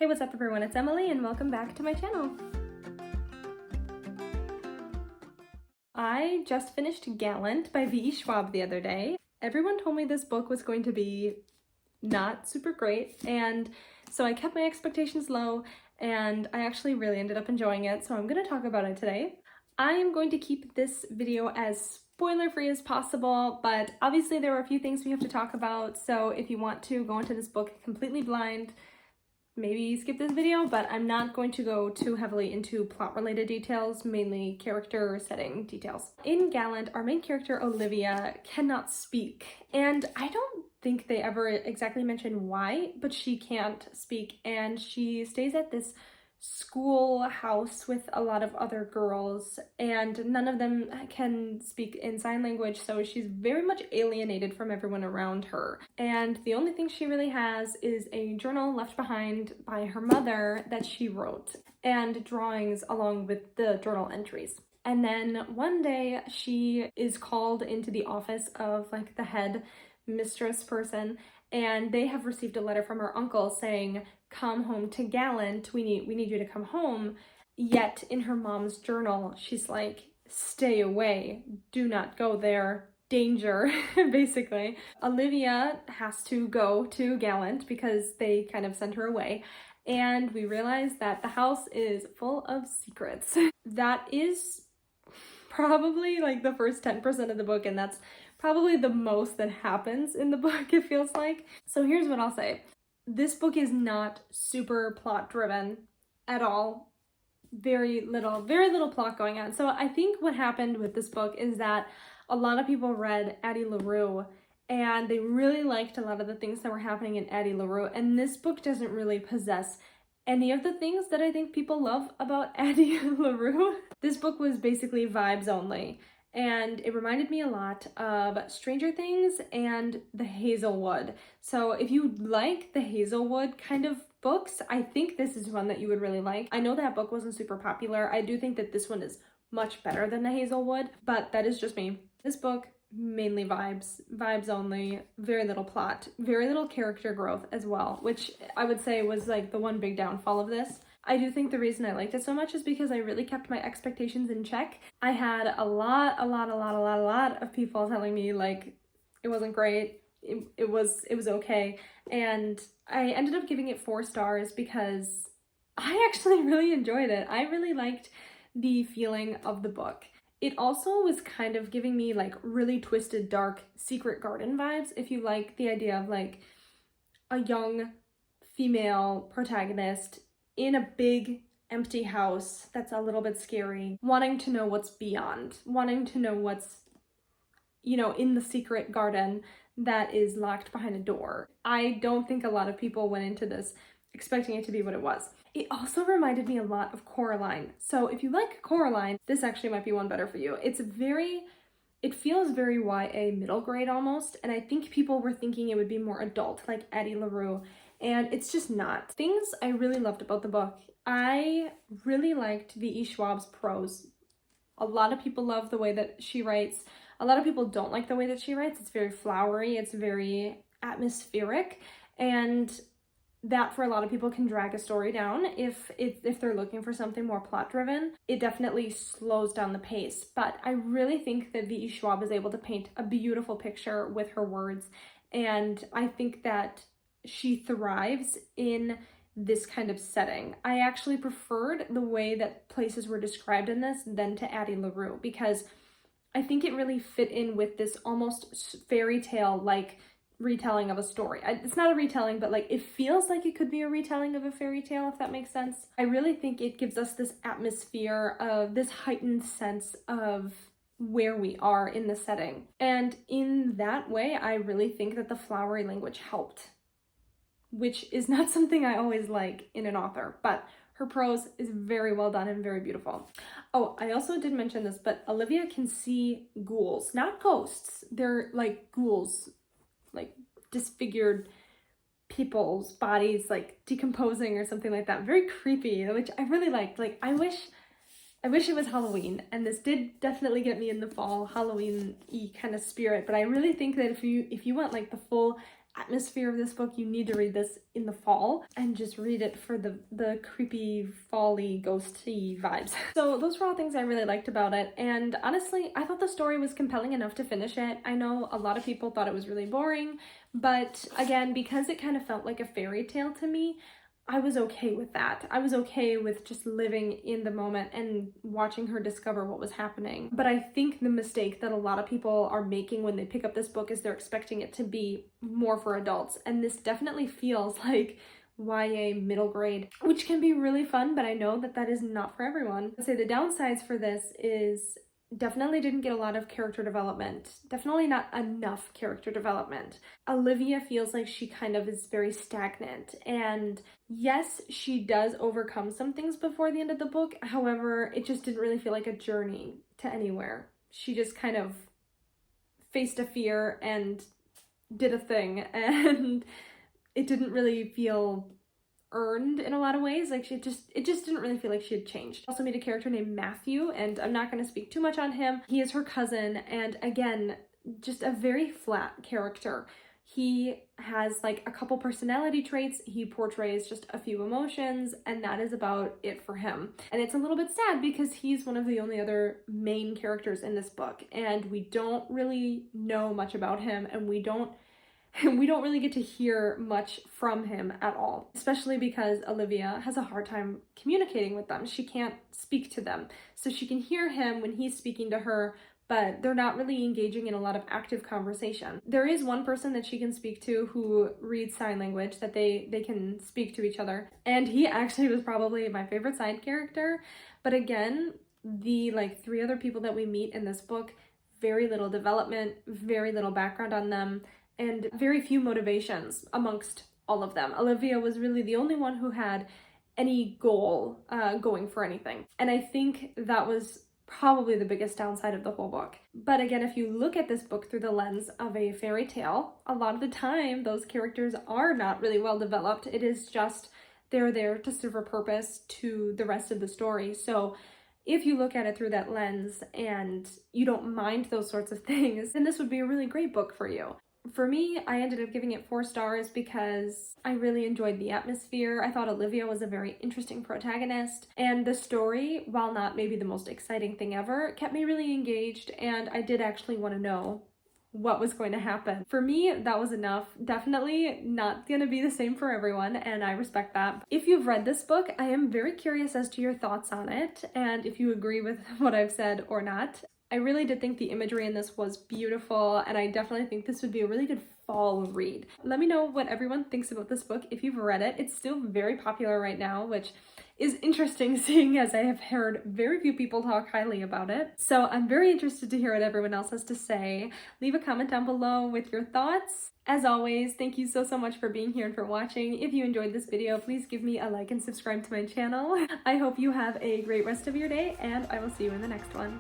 Hey, what's up everyone? It's Emily and welcome back to my channel. I just finished Gallant by V.E. Schwab the other day. Everyone told me this book was going to be not super great, and so I kept my expectations low and I actually really ended up enjoying it, so I'm going to talk about it today. I am going to keep this video as spoiler-free as possible, but obviously there are a few things we have to talk about, so if you want to go into this book completely blind, maybe skip this video, but I'm not going to go too heavily into plot-related details, mainly character setting details. In Gallant, our main character, Olivia, cannot speak, and I don't think they ever exactly mention why, but she can't speak, and she stays at this schoolhouse with a lot of other girls, and none of them can speak in sign language, so she's very much alienated from everyone around her. And the only thing she really has is a journal left behind by her mother that she wrote, and drawings along with the journal entries. And then one day she is called into the office of like the head mistress person, and they have received a letter from her uncle saying, come home to Gallant, we need you to come home. Yet in her mom's journal, she's like, stay away, do not go there, danger, basically. Olivia has to go to Gallant because they kind of sent her away, and we realize that the house is full of secrets. That is probably like the first 10% of the book, and that's probably the most that happens in the book, it feels like. So here's what I'll say. This book is not super plot driven at all. Very little plot going on. So I think what happened with this book is that a lot of people read Addie LaRue and they really liked a lot of the things that were happening in Addie LaRue, and this book doesn't really possess any of the things that I think people love about Addie LaRue. This book was basically vibes only, and it reminded me a lot of Stranger Things and The Hazelwood. So if you like the Hazelwood kind of books, I think this is one that you would really like. I know that book wasn't super popular. I do think that this one is much better than The Hazelwood, but that is just me. This book, mainly vibes only, very little plot, very little character growth as well, which I would say was like the one big downfall of this. I do think the reason I liked it so much is because I really kept my expectations in check. I had a lot of people telling me like it wasn't great, it was okay, and I ended up giving it 4 stars because I actually really enjoyed it. I really liked the feeling of the book. It also was kind of giving me like really twisted, dark Secret Garden vibes, if you like the idea of like a young female protagonist in a big empty house that's a little bit scary, wanting to know what's beyond, wanting to know what's, you know, in the secret garden that is locked behind a door. I don't think a lot of people went into this expecting it to be what it was. It also reminded me a lot of Coraline. So if you like Coraline, this actually might be one better for you. It feels very YA middle grade almost, and I think people were thinking it would be more adult, like Addie LaRue, and it's just not. Things I really loved about the book. I really liked V.E. Schwab's prose. A lot of people love the way that she writes. A lot of people don't like the way that she writes. It's very flowery, it's very atmospheric, and that for a lot of people can drag a story down if they're looking for something more plot driven. It definitely slows down the pace, but I really think that V.E. Schwab is able to paint a beautiful picture with her words, and I think that she thrives in this kind of setting. I actually preferred the way that places were described in this than to Addie LaRue, because I think it really fit in with this almost fairy tale like retelling of a story. It's not a retelling, but like it feels like it could be a retelling of a fairy tale, if that makes sense. I really think it gives us this atmosphere of this heightened sense of where we are in the setting. And in that way, I really think that the flowery language helped, which is not something I always like in an author, but her prose is very well done and very beautiful. Oh, I also did mention this, but Olivia can see ghouls, not ghosts. They're like ghouls, like disfigured people's bodies like decomposing or something like that. Very creepy, which I really liked. Like I wish it was Halloween, and this did definitely get me in the fall Halloween-y kind of spirit, but I really think that if you went like the full atmosphere of this book, you need to read this in the fall and just read it for the creepy, fall-y, ghosty vibes. So those were all things I really liked about it, and honestly, I thought the story was compelling enough to finish it. I know a lot of people thought it was really boring, but again, because it kind of felt like a fairy tale to me, I was okay with that. I was okay with just living in the moment and watching her discover what was happening. But I think the mistake that a lot of people are making when they pick up this book is they're expecting it to be more for adults. And this definitely feels like YA middle grade, which can be really fun, but I know that that is not for everyone. I'd say the downsides for this is definitely didn't get a lot of character development. Definitely not enough character development. Olivia feels like she kind of is very stagnant, and yes, she does overcome some things before the end of the book. However, it just didn't really feel like a journey to anywhere. She just kind of faced a fear and did a thing, and it didn't really feel earned in a lot of ways. Like it just didn't really feel like she had changed. Also made a character named Matthew, and I'm not going to speak too much on him. He is her cousin, and again, just a very flat character. He has like a couple personality traits. He portrays just a few emotions, and that is about it for him. And it's a little bit sad because he's one of the only other main characters in this book, and we don't really know much about him, and we don't really get to hear much from him at all, especially because Olivia has a hard time communicating with them. She can't speak to them. So she can hear him when he's speaking to her, but they're not really engaging in a lot of active conversation. There is one person that she can speak to who reads sign language, that they can speak to each other. And he actually was probably my favorite side character. But again, the like 3 other people that we meet in this book, very little development, very little background on them, and very few motivations amongst all of them. Olivia was really the only one who had any goal going for anything. And I think that was probably the biggest downside of the whole book. But again, if you look at this book through the lens of a fairy tale, a lot of the time those characters are not really well developed. It is just they're there to serve a purpose to the rest of the story. So if you look at it through that lens and you don't mind those sorts of things, then this would be a really great book for you. For me, I ended up giving it 4 stars because I really enjoyed the atmosphere. I thought Olivia was a very interesting protagonist, and the story, while not maybe the most exciting thing ever, kept me really engaged, and I did actually want to know what was going to happen. For me, that was enough. Definitely not gonna be the same for everyone, and I respect that. If you've read this book, I am very curious as to your thoughts on it, and if you agree with what I've said or not. I really did think the imagery in this was beautiful, and I definitely think this would be a really good fall read. Let me know what everyone thinks about this book if you've read it. It's still very popular right now, which is interesting seeing as I have heard very few people talk highly about it. So I'm very interested to hear what everyone else has to say. Leave a comment down below with your thoughts. As always, thank you so much for being here and for watching. If you enjoyed this video, please give me a like and subscribe to my channel. I hope you have a great rest of your day, and I will see you in the next one.